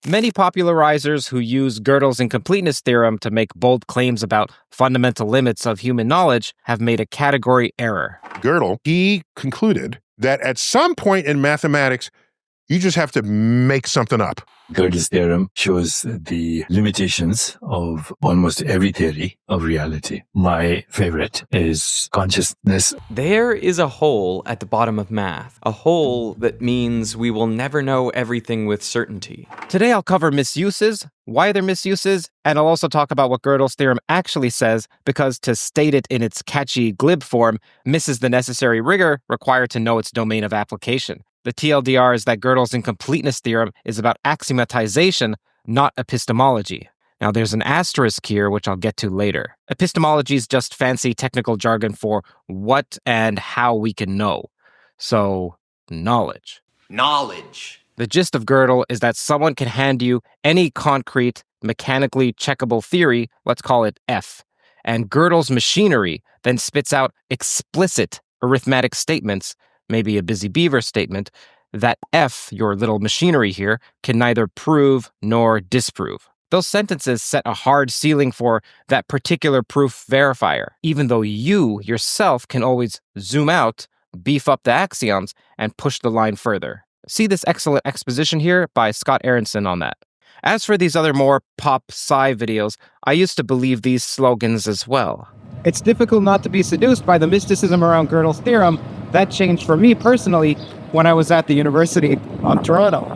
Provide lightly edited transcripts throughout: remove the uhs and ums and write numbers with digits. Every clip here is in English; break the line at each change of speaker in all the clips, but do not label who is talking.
Many popularizers who use Gödel's incompleteness theorem to make bold claims about fundamental limits of human knowledge have made a category error.
Gödel, he concluded that at some point in mathematics, you just have to make something up.
Gödel's theorem shows the limitations of almost every theory of reality. My favorite is consciousness.
There is a hole at the bottom of math, a hole that means we will never know everything with certainty.
Today I'll cover misuses, why they're misuses, and I'll also talk about what Gödel's theorem actually says, because to state it in its catchy, glib form misses the necessary rigor required to know its domain of application. The TLDR is that Gödel's incompleteness theorem is about axiomatization, not epistemology. Now, there's an asterisk here, which I'll get to later. Epistemology is just fancy technical jargon for what and how we can know. So, knowledge.
Knowledge.
The gist of Gödel is that someone can hand you any concrete, mechanically checkable theory, let's call it F, and Gödel's machinery then spits out explicit arithmetic statements, maybe a busy beaver statement, that F, your little machinery here, can neither prove nor disprove. Those sentences set a hard ceiling for that particular proof verifier, even though you yourself can always zoom out, beef up the axioms, and push the line further. See this excellent exposition here by Scott Aronson on that. As for these other more pop sci videos, I used to believe these slogans as well.
It's difficult not to be seduced by the mysticism around Gödel's theorem. That changed for me personally when I was at the University of Toronto.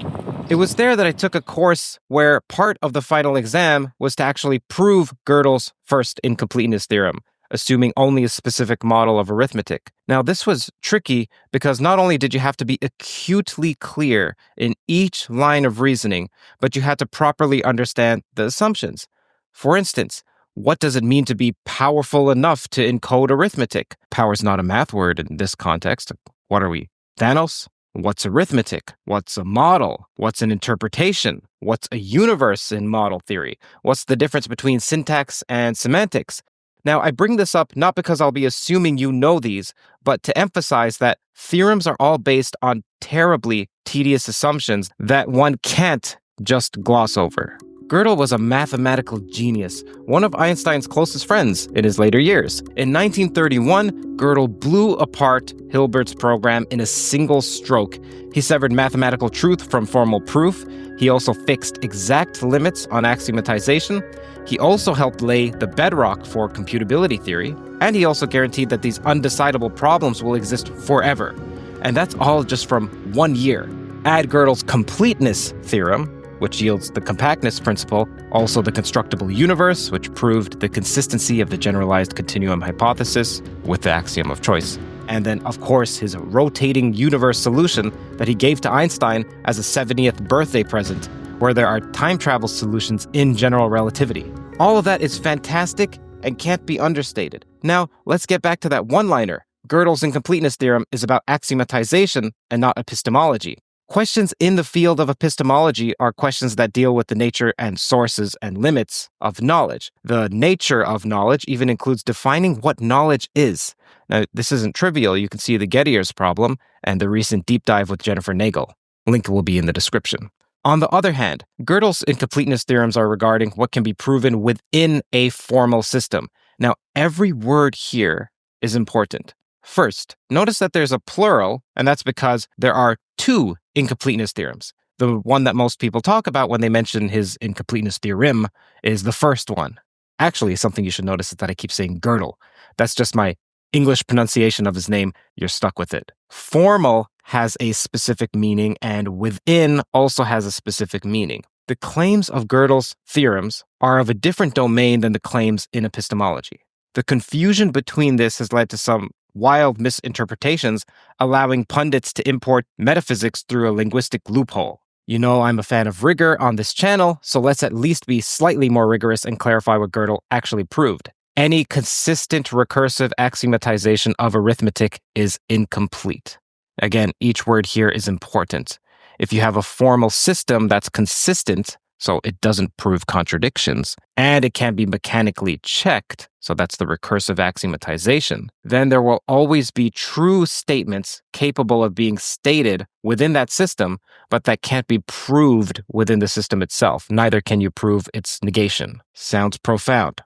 It was there that I took a course where part of the final exam was to actually prove Gödel's first incompleteness theorem, assuming only a specific model of arithmetic. Now, this was tricky because not only did you have to be acutely clear in each line of reasoning, but you had to properly understand the assumptions. For instance, what does it mean to be powerful enough to encode arithmetic? Power's not a math word in this context. What are we, Thanos? What's arithmetic? What's a model? What's an interpretation? What's a universe in model theory? What's the difference between syntax and semantics? Now, I bring this up not because I'll be assuming you know these, but to emphasize that theorems are all based on terribly tedious assumptions that one can't just gloss over. Gödel was a mathematical genius, one of Einstein's closest friends in his later years. In 1931, Gödel blew apart Hilbert's program in a single stroke. He severed mathematical truth from formal proof. He also fixed exact limits on axiomatization. He also helped lay the bedrock for computability theory. And he also guaranteed that these undecidable problems will exist forever. And that's all just from 1 year. Add Gödel's completeness theorem, which yields the compactness principle, also the constructible universe, which proved the consistency of the generalized continuum hypothesis with the axiom of choice. And then, of course, his rotating universe solution that he gave to Einstein as a 70th birthday present, where there are time travel solutions in general relativity. All of that is fantastic and can't be understated. Now, let's get back to that one-liner. Gödel's incompleteness theorem is about axiomatization and not epistemology. Questions in the field of epistemology are questions that deal with the nature and sources and limits of knowledge. The nature of knowledge even includes defining what knowledge is. Now, this isn't trivial. You can see the Gettiers problem and the recent deep dive with Jennifer Nagel. Link will be in the description. On the other hand, Gödel's incompleteness theorems are regarding what can be proven within a formal system. Now, every word here is important. First, notice that there's a plural, and that's because there are two incompleteness theorems. The one that most people talk about when they mention his incompleteness theorem is the first one. Actually, something you should notice is that I keep saying Gödel. That's just my English pronunciation of his name. You're stuck with it. Formal has a specific meaning, and within also has a specific meaning. The claims of Gödel's theorems are of a different domain than the claims in epistemology. The confusion between this has led to some wild misinterpretations, allowing pundits to import metaphysics through a linguistic loophole. You know I'm a fan of rigor on this channel, so let's at least be slightly more rigorous and clarify what Gödel actually proved. Any consistent recursive axiomatization of arithmetic is incomplete. Again, each word here is important. If you have a formal system that's consistent, so it doesn't prove contradictions, and it can be mechanically checked, so that's the recursive axiomatization, then there will always be true statements capable of being stated within that system, but that can't be proved within the system itself. Neither can you prove its negation. Sounds profound.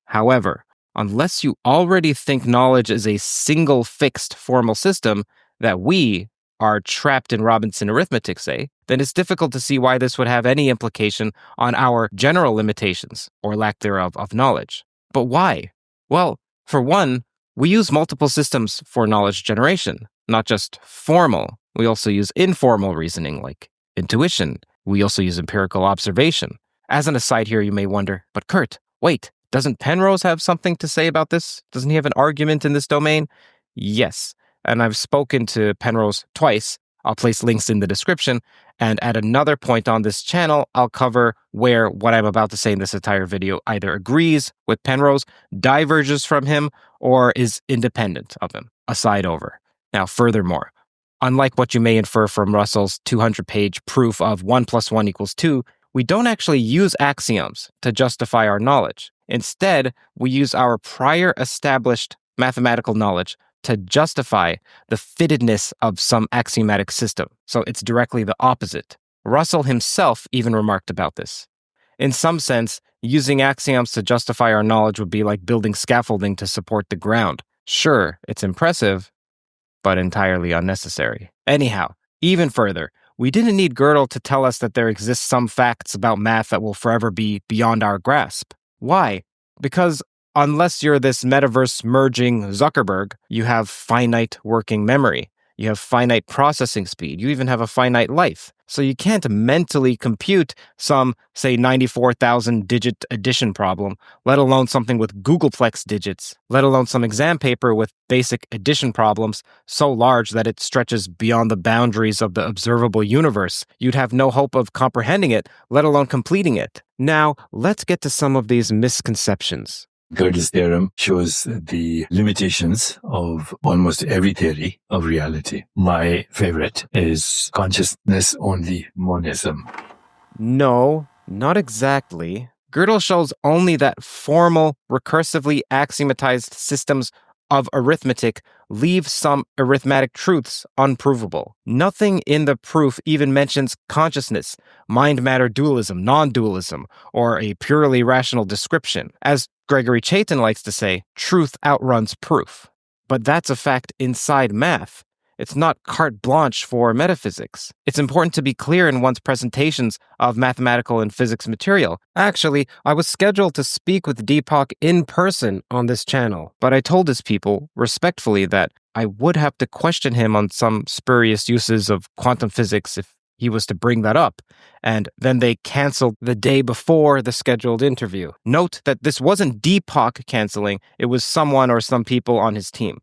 However, unless you already think knowledge is a single fixed formal system that we are trapped in Robinson arithmetic, say, then it's difficult to see why this would have any implication on our general limitations, or lack thereof, of knowledge. But why? Well, for one, we use multiple systems for knowledge generation, not just formal. We also use informal reasoning like intuition. We also use empirical observation. As an aside here, you may wonder, but Curt, wait, doesn't Penrose have something to say about this? Doesn't he have an argument in this domain? Yes. And I've spoken to Penrose twice. I'll place links in the description. And at another point on this channel, I'll cover where what I'm about to say in this entire video either agrees with Penrose, diverges from him, or is independent of him, a side over. Now, furthermore, unlike what you may infer from Russell's 200-page proof of 1 + 1 = 2, we don't actually use axioms to justify our knowledge. Instead, we use our prior established mathematical knowledge to justify the fittedness of some axiomatic system. So it's directly the opposite. Russell himself even remarked about this. In some sense, using axioms to justify our knowledge would be like building scaffolding to support the ground. Sure, it's impressive, but entirely unnecessary. Anyhow, even further, we didn't need Gödel to tell us that there exist some facts about math that will forever be beyond our grasp. Why? Because unless you're this metaverse merging Zuckerberg, you have finite working memory. You have finite processing speed. You even have a finite life. So you can't mentally compute some, say, 94,000 digit addition problem, let alone something with googolplex digits, let alone some exam paper with basic addition problems so large that it stretches beyond the boundaries of the observable universe. You'd have no hope of comprehending it, let alone completing it. Now, let's get to some of these misconceptions.
Gödel's theorem shows the limitations of almost every theory of reality. My favorite is consciousness-only monism.
No, not exactly. Gödel shows only that formal, recursively axiomatized systems of arithmetic leave some arithmetic truths unprovable. Nothing in the proof even mentions consciousness, mind-matter dualism, non-dualism, or a purely rational description. As Gregory Chaitin likes to say, truth outruns proof. But that's a fact inside math. It's not carte blanche for metaphysics. It's important to be clear in one's presentations of mathematical and physics material. Actually, I was scheduled to speak with Deepak in person on this channel, but I told his people, respectfully, that I would have to question him on some spurious uses of quantum physics if he was to bring that up, and then they canceled the day before the scheduled interview. Note that this wasn't Deepak canceling, it was someone or some people on his team.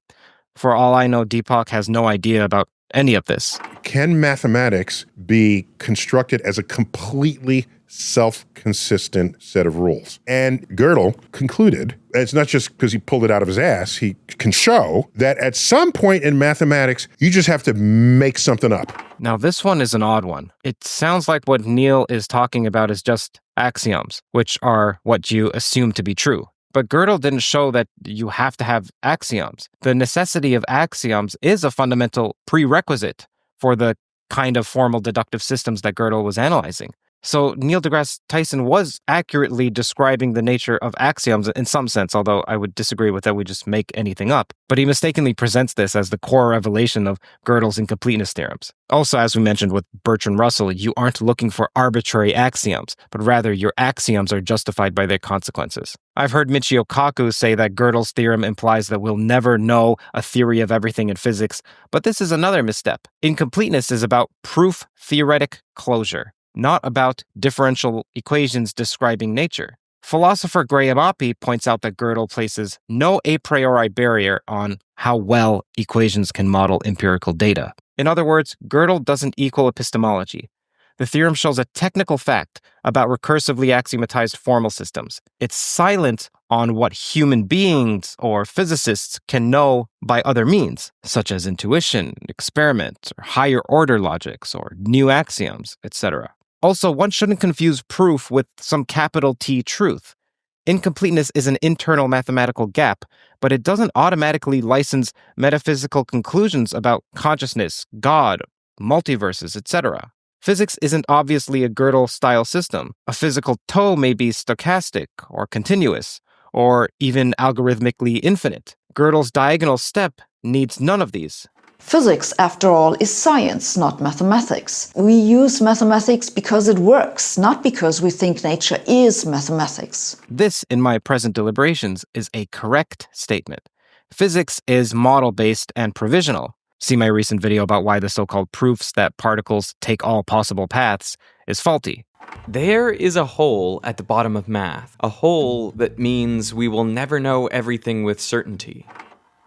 For all I know, Deepak has no idea about any of this.
Can mathematics be constructed as a completely self-consistent set of rules? And Gödel concluded, and it's not just because he pulled it out of his ass, he can show that at some point in mathematics, you just have to make something up.
Now, this one is an odd one. It sounds like what Neil is talking about is just axioms, which are what you assume to be true. But Gödel didn't show that you have to have axioms. The necessity of axioms is a fundamental prerequisite for the kind of formal deductive systems that Gödel was analyzing. So Neil deGrasse Tyson was accurately describing the nature of axioms in some sense, although I would disagree with that we just make anything up. But he mistakenly presents this as the core revelation of Gödel's incompleteness theorems. Also, as we mentioned with Bertrand Russell, you aren't looking for arbitrary axioms, but rather your axioms are justified by their consequences. I've heard Michio Kaku say that Gödel's theorem implies that we'll never know a theory of everything in physics, but this is another misstep. Incompleteness is about proof-theoretic closure, not about differential equations describing nature. Philosopher Graham Oppy points out that Gödel places no a priori barrier on how well equations can model empirical data. In other words, Gödel doesn't equal epistemology. The theorem shows a technical fact about recursively axiomatized formal systems. It's silent on what human beings or physicists can know by other means, such as intuition, experiment, or higher order logics, or new axioms, etc. Also, one shouldn't confuse proof with some capital T truth. Incompleteness is an internal mathematical gap, but it doesn't automatically license metaphysical conclusions about consciousness, God, multiverses, etc. Physics isn't obviously a Gödel-style system. A physical toe may be stochastic or continuous, or even algorithmically infinite. Gödel's diagonal step needs none of these.
Physics, after all, is science, not mathematics. We use mathematics because it works, not because we think nature is mathematics.
This, in my present deliberations, is a correct statement. Physics is model-based and provisional. See my recent video about why the so-called proofs that particles take all possible paths is faulty.
There is a hole at the bottom of math, a hole that means we will never know everything with certainty.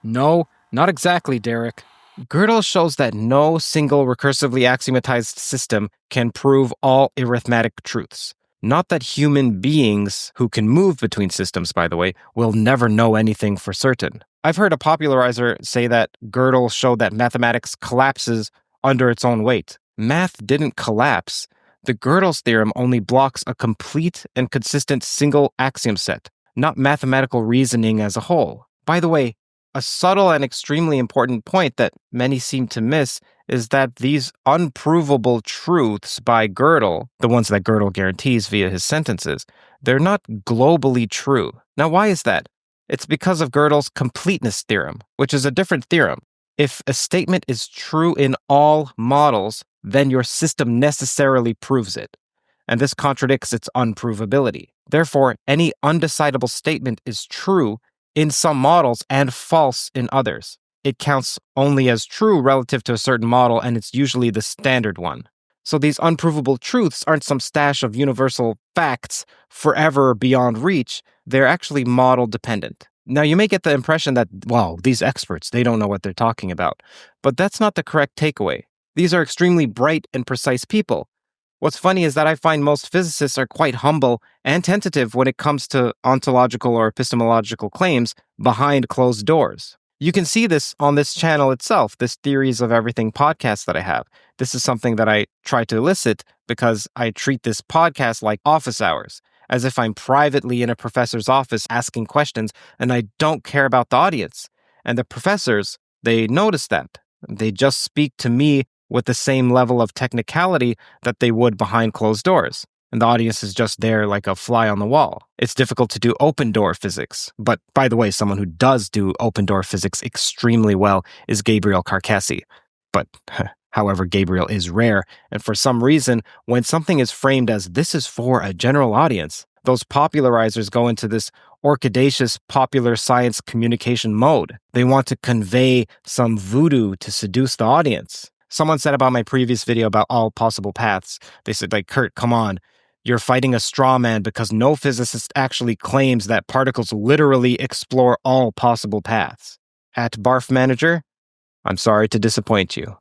No, not exactly, Derek. Gödel shows that no single recursively axiomatized system can prove all arithmetic truths. Not that human beings, who can move between systems, by the way, will never know anything for certain. I've heard a popularizer say that Gödel showed that mathematics collapses under its own weight. Math didn't collapse. The Gödel's theorem only blocks a complete and consistent single axiom set, not mathematical reasoning as a whole. By the way, a subtle and extremely important point that many seem to miss is that these unprovable truths by Gödel, the ones that Gödel guarantees via his sentences, they're not globally true. Now, why is that? It's because of Gödel's completeness theorem, which is a different theorem. If a statement is true in all models, then your system necessarily proves it. And this contradicts its unprovability. Therefore, any undecidable statement is true in some models and false in others. It counts only as true relative to a certain model, and it's usually the standard one. So these unprovable truths aren't some stash of universal facts forever beyond reach. They're actually model dependent. Now, you may get the impression that, wow, these experts, they don't know what they're talking about. But that's not the correct takeaway. These are extremely bright and precise people. What's funny is that I find most physicists are quite humble and tentative when it comes to ontological or epistemological claims behind closed doors. You can see this on this channel itself, this Theories of Everything podcast that I have. This is something that I try to elicit because I treat this podcast like office hours, as if I'm privately in a professor's office asking questions and I don't care about the audience. And the professors, they notice that. They just speak to me with the same level of technicality that they would behind closed doors. And the audience is just there like a fly on the wall. It's difficult to do open door physics. But by the way, someone who does do open door physics extremely well is Gabriel Carcassi. But however, Gabriel is rare. And for some reason, when something is framed as this is for a general audience, those popularizers go into this orchidaceous popular science communication mode. They want to convey some voodoo to seduce the audience. Someone said about my previous video about all possible paths, they said, like, Curt, come on. You're fighting a straw man because no physicist actually claims that particles literally explore all possible paths. At Barf Manager, I'm sorry to disappoint you.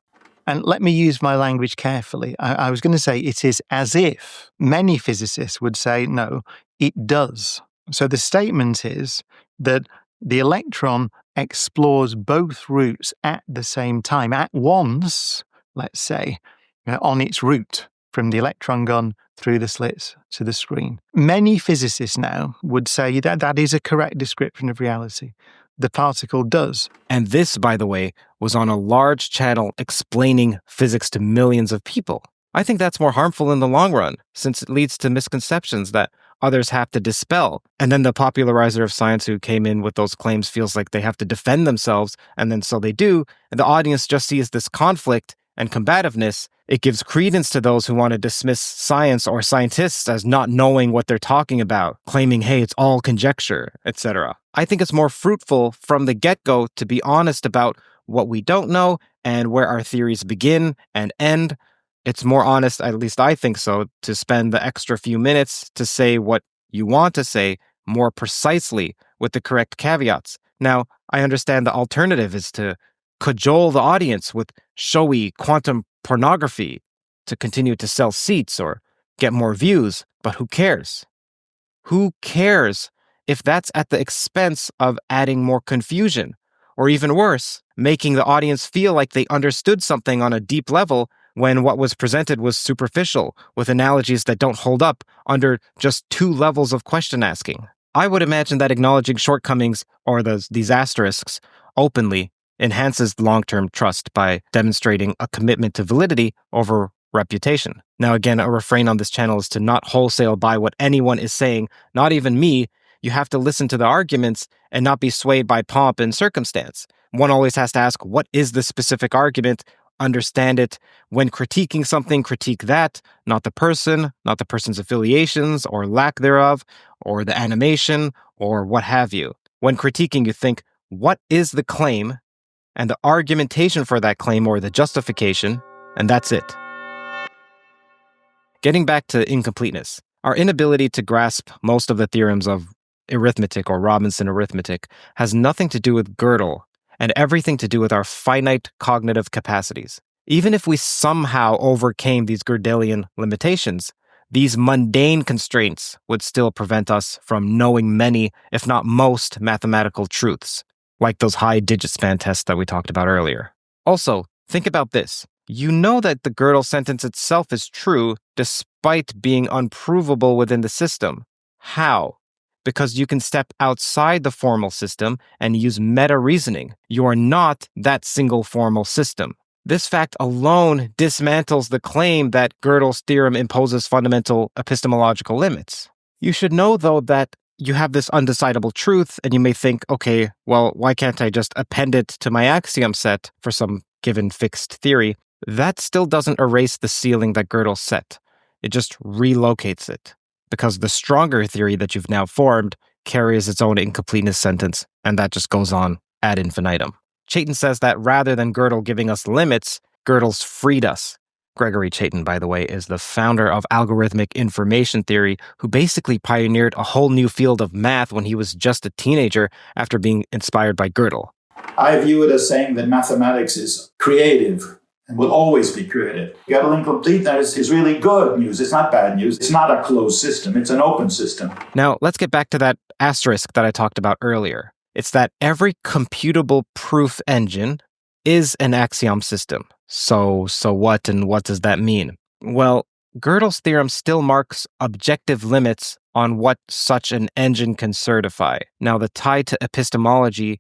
And let me use my language carefully. I was going to say it is as if many physicists would say, no, it does. So the statement is that the electron explores both routes at the same time, at once, let's say, on its route from the electron gun through the slits to the screen. Many physicists now would say that that is a correct description of reality. The particle does.
And this, by the way, was on a large channel explaining physics to millions of people. I think that's more harmful in the long run, since it leads to misconceptions that others have to dispel. And then the popularizer of science who came in with those claims feels like they have to defend themselves, and then so they do, and the audience just sees this conflict and combativeness. It gives credence to those who want to dismiss science or scientists as not knowing what they're talking about, claiming, hey, it's all conjecture, etc. I think it's more fruitful from the get-go to be honest about what we don't know and where our theories begin and end. It's more honest, at least I think so, to spend the extra few minutes to say what you want to say more precisely with the correct caveats. Now, I understand the alternative is to cajole the audience with showy quantum pornography to continue to sell seats or get more views, but who cares? Who cares if that's at the expense of adding more confusion, or even worse, making the audience feel like they understood something on a deep level, when what was presented was superficial, with analogies that don't hold up under just 2 levels of question asking. I would imagine that acknowledging shortcomings, or these asterisks, openly enhances long-term trust by demonstrating a commitment to validity over reputation. Now, again, a refrain on this channel is to not wholesale buy what anyone is saying, not even me. You have to listen to the arguments and not be swayed by pomp and circumstance. One always has to ask, what is the specific argument? Understand it. When critiquing something, critique that, not the person, not the person's affiliations or lack thereof, or the animation, or what have you. When critiquing, you think, what is the claim and the argumentation for that claim or the justification, and that's it. Getting back to incompleteness, our inability to grasp most of the theorems of arithmetic or Robinson arithmetic has nothing to do with Gödel and everything to do with our finite cognitive capacities. Even if we somehow overcame these Gödelian limitations, these mundane constraints would still prevent us from knowing many, if not most, mathematical truths, like those high digit span tests that we talked about earlier. Also, think about this. You know that the Gödel sentence itself is true despite being unprovable within the system. How? Because you can step outside the formal system and use meta-reasoning. You are not that single formal system. This fact alone dismantles the claim that Gödel's theorem imposes fundamental epistemological limits. You should know, though, that you have this undecidable truth, and you may think, okay, well, why can't I just append it to my axiom set for some given fixed theory? That still doesn't erase the ceiling that Gödel set. It just relocates it, because the stronger theory that you've now formed carries its own incompleteness sentence, and that just goes on ad infinitum. Chaitin says that rather than Gödel giving us limits, Gödel's freed us. Gregory Chaitin, by the way, is the founder of algorithmic information theory, who basically pioneered a whole new field of math when he was just a teenager after being inspired by Gödel.
I view it as saying that mathematics is creative and will always be creative. Gödel incompleteness is really good news. It's not bad news. It's not a closed system. It's an open system.
Now, let's get back to that asterisk that I talked about earlier. It's that every computable proof engine is an axiom system. So what, and what does that mean? Well, Gödel's theorem still marks objective limits on what such an engine can certify. Now, the tie to epistemology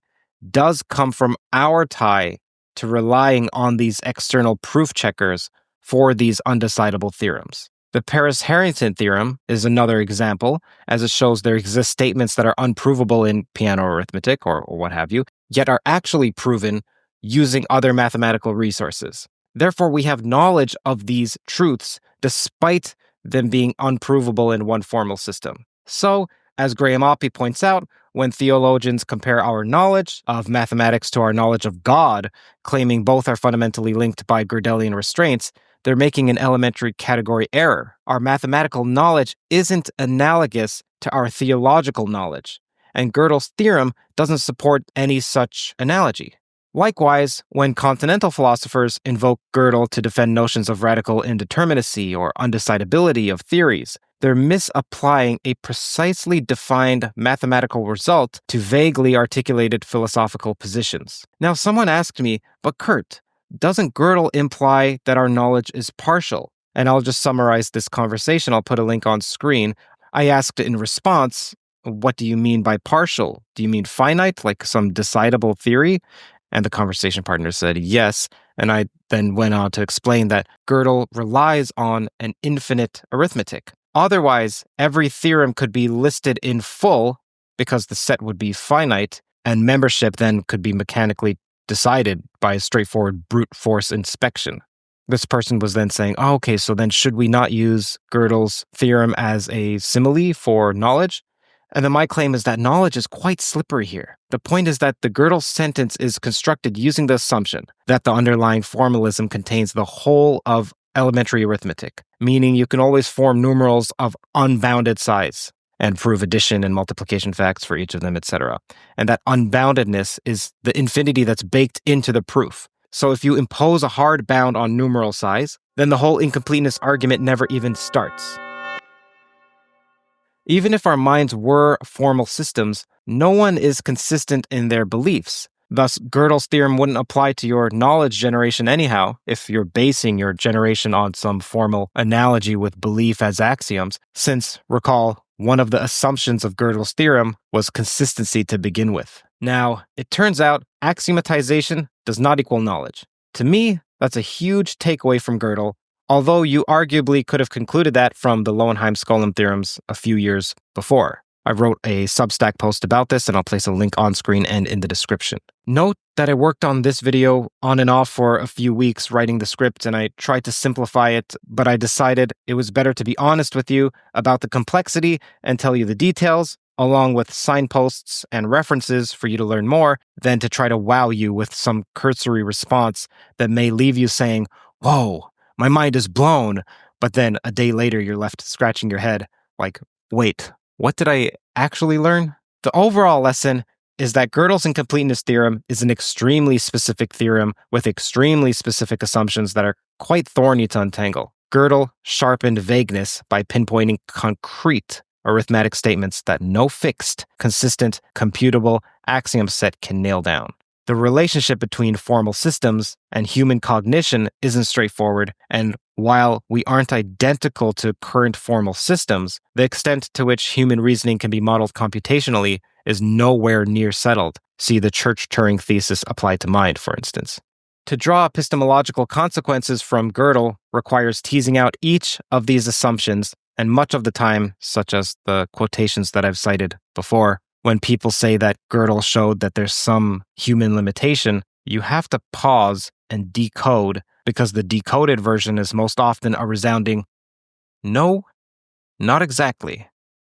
does come from our tie to relying on these external proof checkers for these undecidable theorems. The Paris-Harrington theorem is another example, as it shows there exist statements that are unprovable in piano arithmetic or what have you, yet are actually proven using other mathematical resources. Therefore, we have knowledge of these truths despite them being unprovable in one formal system. So, as Graham Oppy points out, when theologians compare our knowledge of mathematics to our knowledge of God, claiming both are fundamentally linked by Gödelian restraints, they're making an elementary category error. Our mathematical knowledge isn't analogous to our theological knowledge, and Gödel's theorem doesn't support any such analogy. Likewise, when continental philosophers invoke Gödel to defend notions of radical indeterminacy or undecidability of theories, they're misapplying a precisely defined mathematical result to vaguely articulated philosophical positions. Now, someone asked me, but Curt, doesn't Gödel imply that our knowledge is partial? And I'll just summarize this conversation. I'll put a link on screen. I asked in response, what do you mean by partial? Do you mean finite, like some decidable theory? And the conversation partner said yes. And I then went on to explain that Gödel relies on an infinite arithmetic. Otherwise, every theorem could be listed in full because the set would be finite, and membership then could be mechanically decided by a straightforward brute force inspection. This person was then saying, oh, okay, so then should we not use Gödel's theorem as a simile for knowledge? And then my claim is that knowledge is quite slippery here. The point is that the Gödel sentence is constructed using the assumption that the underlying formalism contains the whole of elementary arithmetic, meaning you can always form numerals of unbounded size and prove addition and multiplication facts for each of them, etc. And that unboundedness is the infinity that's baked into the proof. So if you impose a hard bound on numeral size, then the whole incompleteness argument never even starts. Even if our minds were formal systems, no one is consistent in their beliefs. Thus, Gödel's theorem wouldn't apply to your knowledge generation anyhow if you're basing your generation on some formal analogy with belief as axioms, since, recall, one of the assumptions of Gödel's theorem was consistency to begin with. Now, it turns out axiomatization does not equal knowledge. To me, that's a huge takeaway from Gödel, although you arguably could have concluded that from the Lowenheim-Skolem theorems a few years before. I wrote a Substack post about this, and I'll place a link on screen and in the description. Note that I worked on this video on and off for a few weeks writing the script, and I tried to simplify it, but I decided it was better to be honest with you about the complexity and tell you the details, along with signposts and references for you to learn more, than to try to wow you with some cursory response that may leave you saying, "Whoa, my mind is blown," but then a day later you're left scratching your head like, wait, what did I actually learn? The overall lesson is that Gödel's incompleteness theorem is an extremely specific theorem with extremely specific assumptions that are quite thorny to untangle. Gödel sharpened vagueness by pinpointing concrete arithmetic statements that no fixed, consistent, computable axiom set can nail down. The relationship between formal systems and human cognition isn't straightforward, and while we aren't identical to current formal systems, the extent to which human reasoning can be modeled computationally is nowhere near settled. See the Church-Turing thesis applied to mind, for instance. To draw epistemological consequences from Gödel requires teasing out each of these assumptions, and much of the time, such as the quotations that I've cited before, when people say that Gödel showed that there's some human limitation, you have to pause and decode, because the decoded version is most often a resounding, no, not exactly.